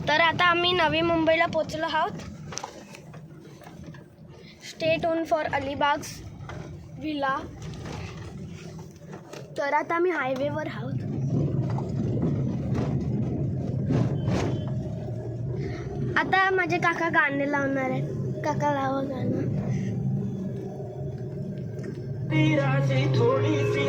तर आता आम्ही नवी मुंबईला पोचलो आहोत. Stay tune for Alibag's villa. तर आता आम्ही हायवेवर आहोत. आता माझे काका गाणे लावणार आहेत. काका लावा गाणं. थोडी सी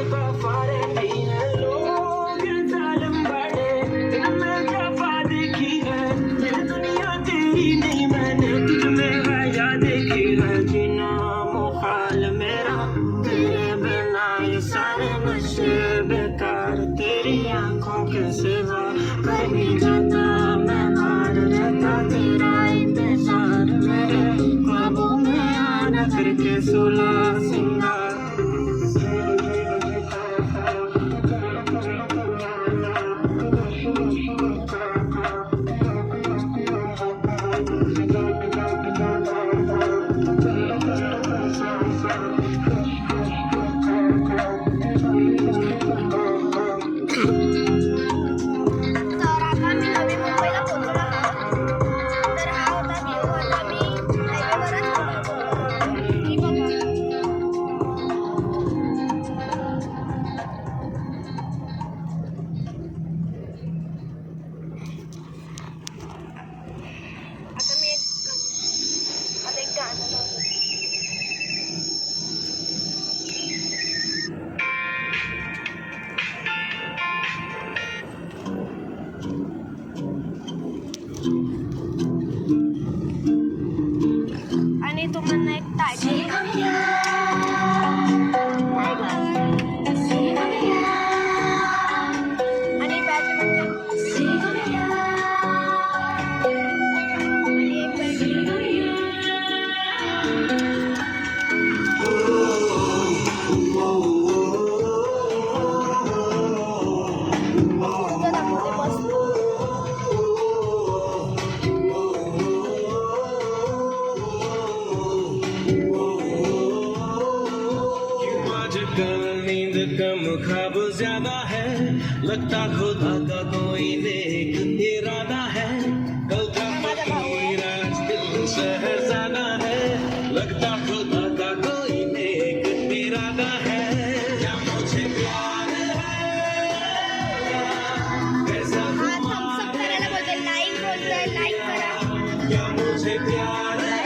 तेरी आंखों के सिवा कहीं जाता मैं हार रहता तेरा इंतजार मेरे ख्वाबों में आना करके सोला सिंगार. आणि तुम्हाला एक टायटल आणि बॅडमिंटन नींद कम ख्वाब ज्यादा है लगता खुदा का कोई नेक इरादा है कल का फकीर आज दिल शहजादा है लगता खुदा का कोई नेक इरादा है क्या मुझे प्यार है कैसा लाईक बोलतोय लाईक करा. क्या मुझे प्यार है